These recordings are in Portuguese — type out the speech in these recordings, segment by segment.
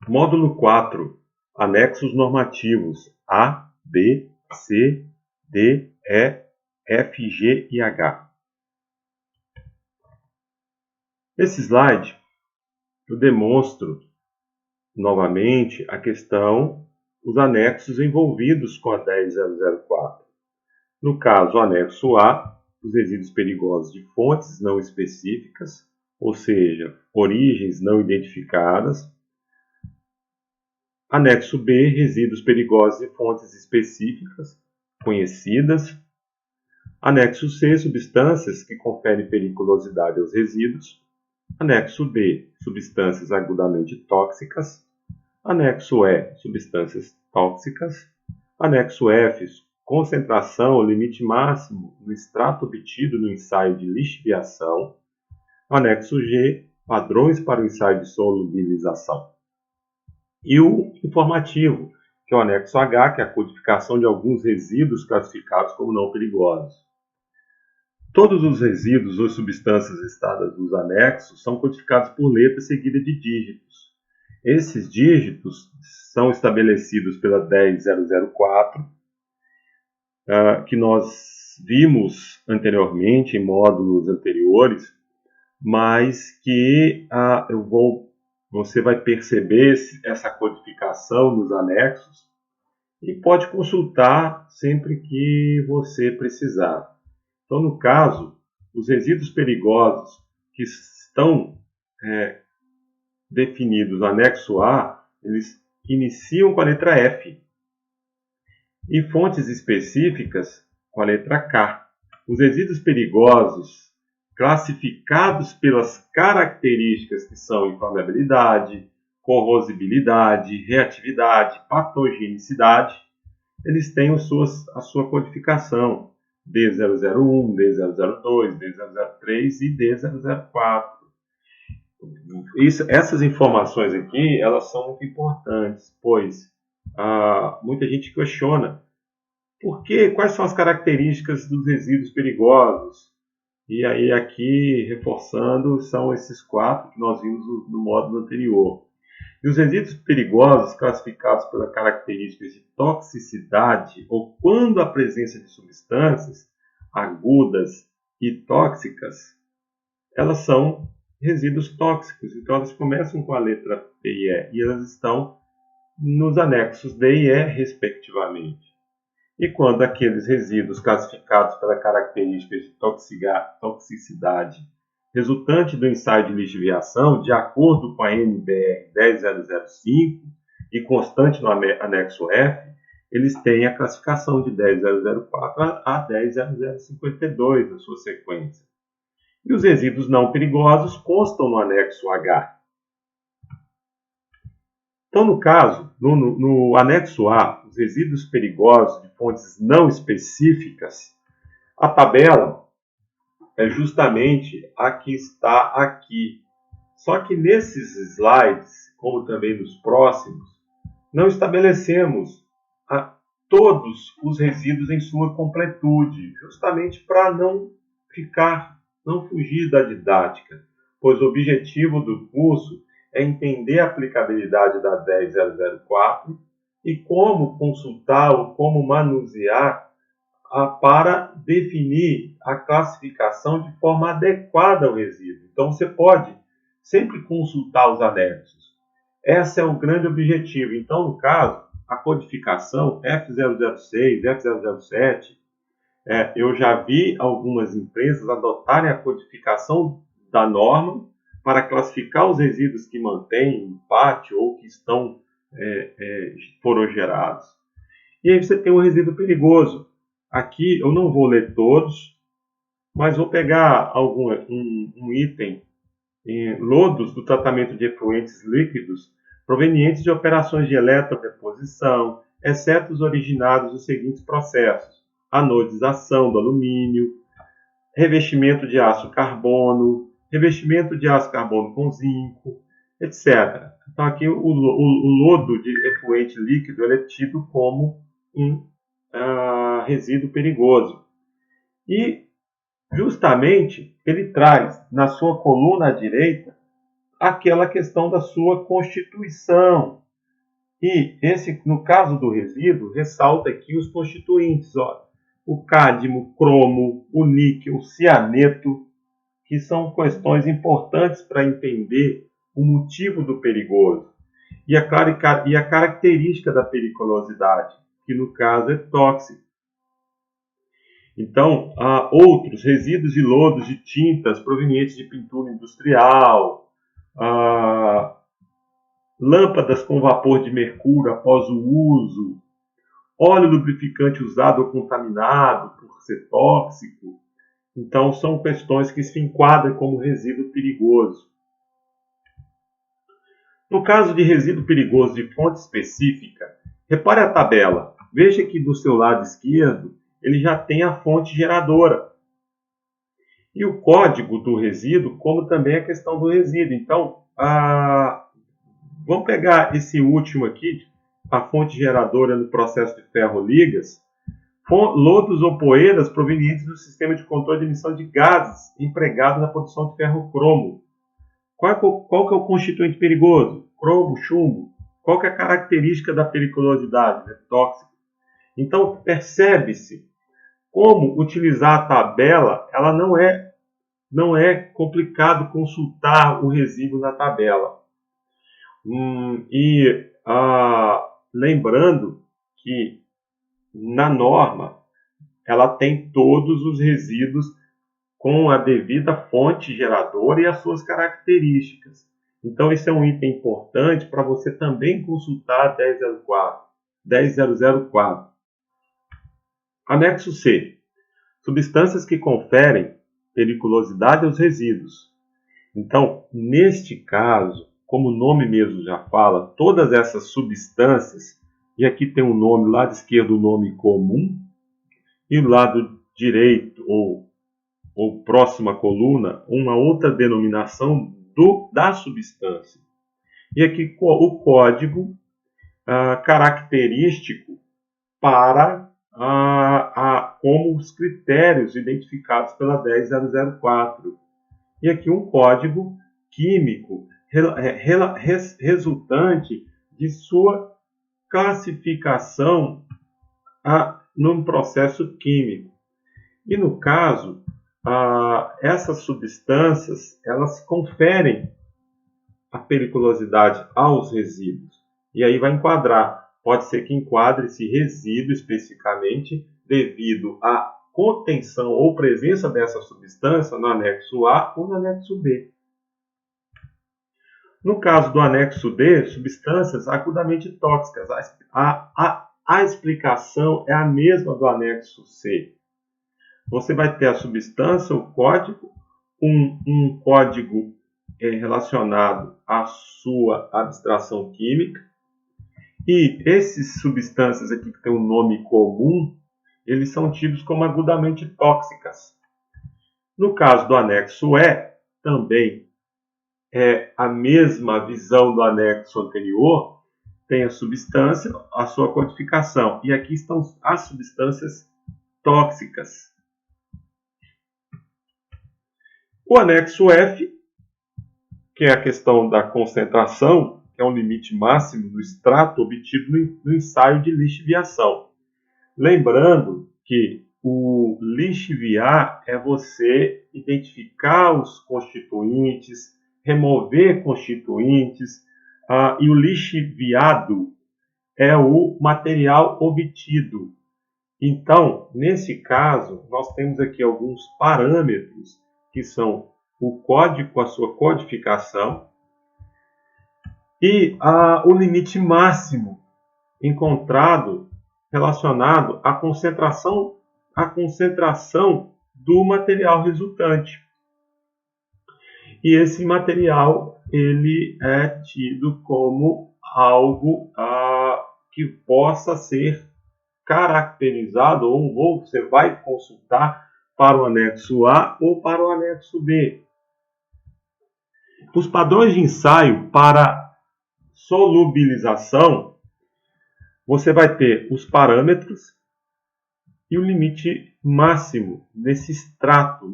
Módulo 4. Anexos normativos A, B, C, D, E, F, G e H. Nesse slide, eu demonstro novamente a questão, os anexos envolvidos com a 10004. No caso, o anexo A, os resíduos perigosos de fontes não específicas, ou seja, origens não identificadas. Anexo B, resíduos perigosos de fontes específicas, conhecidas. Anexo C, substâncias que conferem periculosidade aos resíduos. Anexo D, substâncias agudamente tóxicas. Anexo E, substâncias tóxicas. Anexo F, concentração ou limite máximo do extrato obtido no ensaio de lixiviação. Anexo G, padrões para o ensaio de solubilização. E o informativo, que é o anexo H, que é a codificação de alguns resíduos classificados como não perigosos. Todos os resíduos ou substâncias listadas nos anexos são codificados por letra seguida de dígitos. Esses dígitos são estabelecidos pela 10004, que nós vimos anteriormente em módulos anteriores, mas que você vai perceber essa codificação nos anexos e pode consultar sempre que você precisar. Então, no caso, os resíduos perigosos que estão definidos no anexo A, eles iniciam com a letra F. E fontes específicas com a letra K. Os resíduos perigosos classificados pelas características que são inflamabilidade, corrosibilidade, reatividade, patogenicidade, eles têm a sua codificação D001, D002, D003 e D004. Essas informações aqui, elas são muito importantes, pois muita gente questiona quais são as características dos resíduos perigosos. E aí aqui, reforçando, são esses 4 que nós vimos no módulo anterior. E os resíduos perigosos, classificados pelas características de toxicidade, ou quando a presença de substâncias agudas e tóxicas, elas são resíduos tóxicos. Então, elas começam com a letra P e E, e elas estão nos anexos D e E, respectivamente. E quando aqueles resíduos classificados pelas características de toxicidade resultante do ensaio de lixiviação, de acordo com a NBR 10005 e constante no anexo F, eles têm a classificação de 10004 a 10052 na sua sequência. E os resíduos não perigosos constam no anexo H. Então, no caso, no anexo A, os resíduos perigosos de fontes não específicas, a tabela é justamente a que está aqui. Só que nesses slides, como também nos próximos, não estabelecemos todos os resíduos em sua completude, justamente para não fugir da didática, pois o objetivo do curso é entender a aplicabilidade da 10004 e como consultar ou como manusear para definir a classificação de forma adequada ao resíduo. Então, você pode sempre consultar os anexos. Esse é o grande objetivo. Então, no caso, a codificação F006, F007, eu já vi algumas empresas adotarem a codificação da norma para classificar os resíduos que mantêm empate ou que foram gerados. E aí você tem o resíduo perigoso. Aqui eu não vou ler todos, mas vou pegar um item lodos do tratamento de efluentes líquidos provenientes de operações de eletrodeposição, exceto os originados dos seguintes processos: anodização do alumínio, revestimento de aço carbono, revestimento de aço carbono com zinco, etc. Então aqui o lodo de efluente líquido é tido como um resíduo perigoso. E justamente ele traz na sua coluna à direita aquela questão da sua constituição. E no caso do resíduo, ressalta aqui os constituintes, ó, o cádmio, o cromo, o níquel, o cianeto, que são questões importantes para entender o motivo do perigoso e a característica da periculosidade, que no caso é tóxico. Então, há outros resíduos e lodos de tintas provenientes de pintura industrial, lâmpadas com vapor de mercúrio após o uso, óleo lubrificante usado ou contaminado por ser tóxico. Então, são questões que se enquadram como resíduo perigoso. No caso de resíduo perigoso de fonte específica, repare a tabela. Veja que do seu lado esquerdo, ele já tem a fonte geradora. E o código do resíduo, como também a questão do resíduo. Então, vamos pegar esse último aqui, a fonte geradora no processo de ferro-ligas. Lodos ou poeiras provenientes do sistema de controle de emissão de gases empregado na produção de ferro-cromo. Qual que é o constituinte perigoso? Cromo, chumbo. Qual que é a característica da periculosidade? É tóxico. Então, percebe-se como utilizar a tabela, ela não é complicado consultar o resíduo na tabela. Lembrando que na norma, ela tem todos os resíduos com a devida fonte geradora e as suas características. Então, esse é um item importante para você também consultar a 10004. Anexo C. Substâncias que conferem periculosidade aos resíduos. Então, neste caso, como o nome mesmo já fala, todas essas substâncias, e aqui tem um nome, lado esquerdo o nome comum, e do lado direito, ou próxima coluna, uma outra denominação da substância. E aqui o código característico para como os critérios identificados pela 10004. E aqui um código químico resultante de sua classificação num processo químico. E no caso, essas substâncias, elas conferem a periculosidade aos resíduos. E aí vai enquadrar. Pode ser que enquadre esse resíduo especificamente devido à contenção ou presença dessa substância no anexo A ou no anexo B. No caso do anexo D, substâncias agudamente tóxicas. A explicação é a mesma do anexo C. Você vai ter a substância, o código, um código relacionado à sua abstração química. E essas substâncias aqui que tem um nome comum, eles são tidos como agudamente tóxicas. No caso do anexo E, também é a mesma visão do anexo anterior, tem a substância, a sua codificação. E aqui estão as substâncias tóxicas. O anexo F, que é a questão da concentração, que é um limite máximo do extrato obtido no ensaio de lixiviação. Lembrando que o lixiviar é você identificar os constituintes, remover constituintes, e o lixiviado é o material obtido. Então, nesse caso, nós temos aqui alguns parâmetros que são o código com a sua codificação e o limite máximo encontrado relacionado à concentração do material resultante. E esse material ele é tido como algo que possa ser caracterizado, ou você vai consultar para o anexo A ou para o anexo B. Os padrões de ensaio para solubilização, você vai ter os parâmetros e o limite máximo nesse extrato,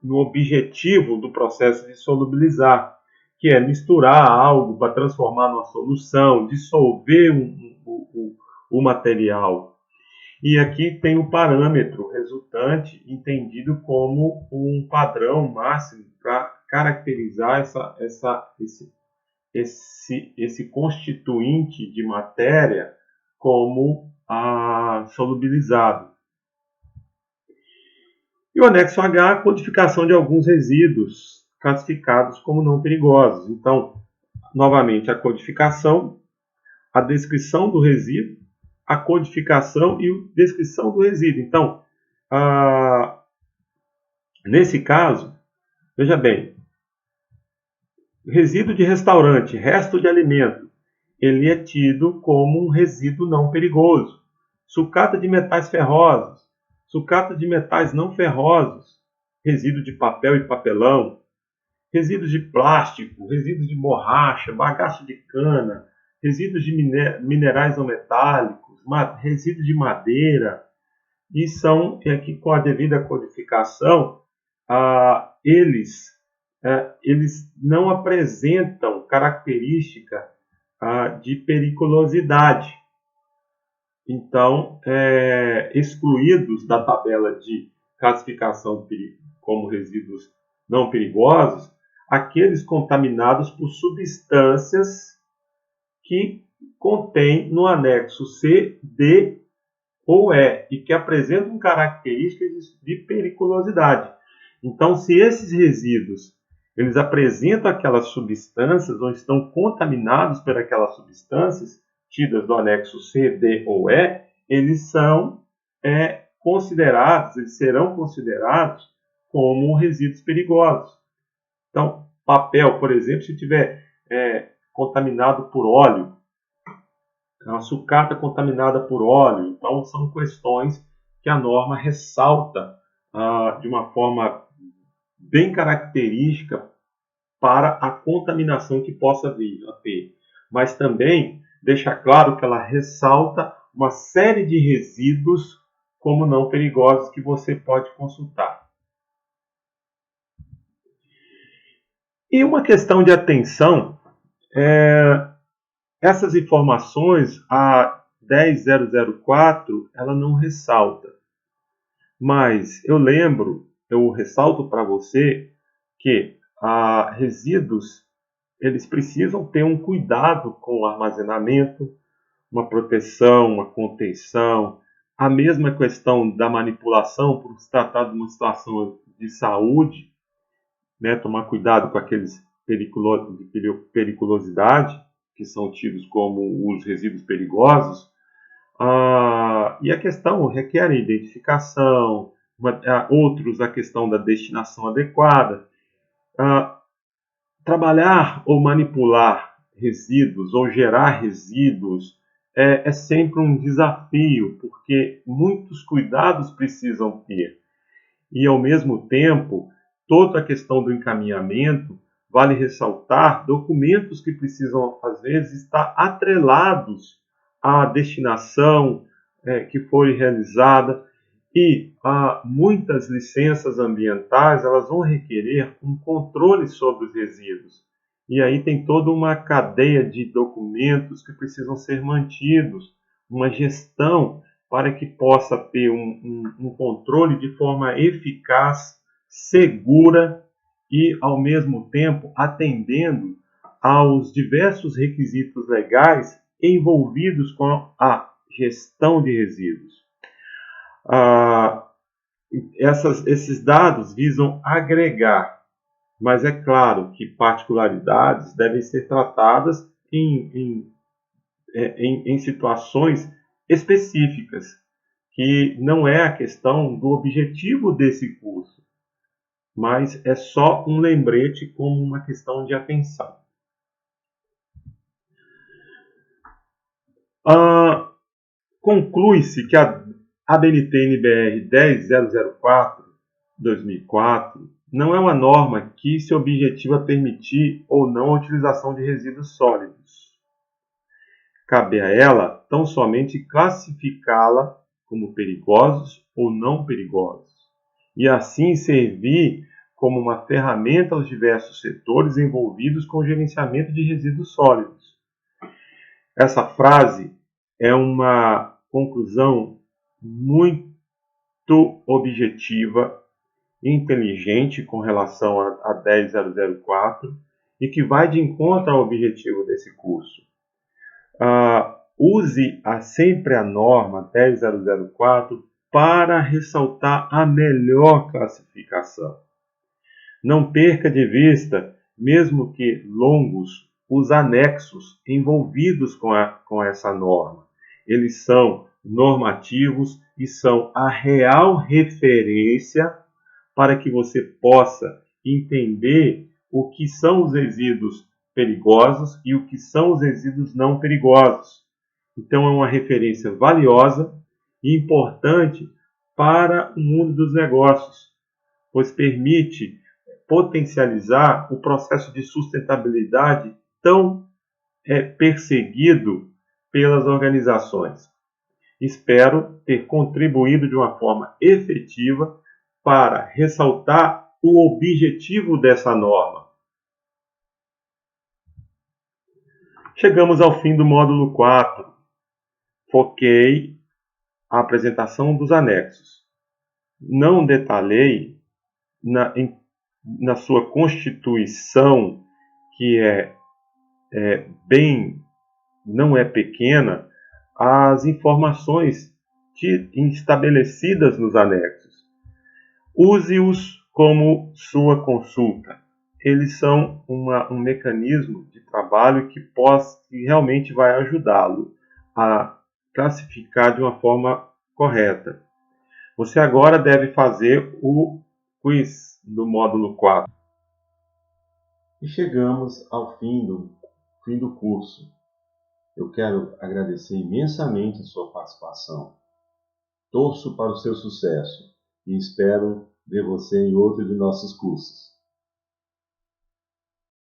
no objetivo do processo de solubilizar, que é misturar algo para transformar numa solução, dissolver o material. E aqui tem o parâmetro resultante entendido como um padrão máximo para caracterizar esse constituinte de matéria como solubilizado. E o anexo H, a codificação de alguns resíduos classificados como não perigosos. Então, novamente, a codificação, a descrição do resíduo, a codificação e a descrição do resíduo. Então, nesse caso, veja bem, resíduo de restaurante, resto de alimento, ele é tido como um resíduo não perigoso. Sucata de metais ferrosos, sucata de metais não ferrosos, resíduo de papel e papelão, resíduos de plástico, resíduos de borracha, bagaço de cana, resíduos de minerais não metálicos, resíduos de madeira, e são aqui com a devida codificação, eles não apresentam característica de periculosidade. Então, excluídos da tabela de classificação como resíduos não perigosos, aqueles contaminados por substâncias que contém no anexo C, D ou E e que apresentam características de periculosidade. Então, se esses resíduos eles apresentam aquelas substâncias ou estão contaminados por aquelas substâncias tidas do anexo C, D ou E, eles são eles serão considerados como resíduos perigosos. Então, papel, por exemplo, se tiver contaminado por óleo, a sucata contaminada por óleo, então são questões que a norma ressalta de uma forma bem característica para a contaminação que possa vir a ter. Mas também deixa claro que ela ressalta uma série de resíduos como não perigosos que você pode consultar. E uma questão de atenção, essas informações, a 10004, ela não ressalta. Mas eu ressalto para você que resíduos, eles precisam ter um cuidado com o armazenamento, uma proteção, uma contenção, a mesma questão da manipulação, por se tratar de uma situação de saúde, né, tomar cuidado com aqueles de periculosidade, que são tidos como os resíduos perigosos, e a questão requer identificação, outros a questão da destinação adequada. Trabalhar ou manipular resíduos ou gerar resíduos é sempre um desafio, porque muitos cuidados precisam ter. E, ao mesmo tempo, toda a questão do encaminhamento, vale ressaltar, documentos que precisam, às vezes, estar atrelados à destinação que foi realizada, e muitas licenças ambientais elas vão requerer um controle sobre os resíduos. E aí tem toda uma cadeia de documentos que precisam ser mantidos, uma gestão para que possa ter um controle de forma eficaz, segura e, ao mesmo tempo, atendendo aos diversos requisitos legais envolvidos com a gestão de resíduos. Esses dados visam agregar, mas é claro que particularidades devem ser tratadas em situações específicas, que não é a questão do objetivo desse curso, mas é só um lembrete como uma questão de atenção. Conclui-se que a ABNT-NBR 10004/2004 não é uma norma que se objetiva permitir ou não a utilização de resíduos sólidos. Cabe a ela tão somente classificá-la como perigosos ou não perigosos, e assim servir como uma ferramenta aos diversos setores envolvidos com o gerenciamento de resíduos sólidos. Essa frase é uma conclusão muito objetiva e inteligente com relação a 10004 e que vai de encontro ao objetivo desse curso. Use sempre a norma 10004 para ressaltar a melhor classificação. Não perca de vista, mesmo que longos, os anexos envolvidos com essa norma. Eles são normativos e são a real referência para que você possa entender o que são os resíduos perigosos e o que são os resíduos não perigosos. Então, é uma referência valiosa e importante para o mundo dos negócios, pois permite potencializar o processo de sustentabilidade tão perseguido pelas organizações. Espero ter contribuído de uma forma efetiva para ressaltar o objetivo dessa norma. Chegamos ao fim do módulo 4. Foquei a apresentação dos anexos. Não detalhei na sua constituição, que não é pequena, as informações estabelecidas nos anexos. Use-os como sua consulta. Eles são um mecanismo de trabalho que realmente vai ajudá-lo a classificar de uma forma correta. Você agora deve fazer o quiz do módulo 4. E chegamos ao fim do curso. Eu quero agradecer imensamente a sua participação. Torço para o seu sucesso e espero ver você em outro de nossos cursos.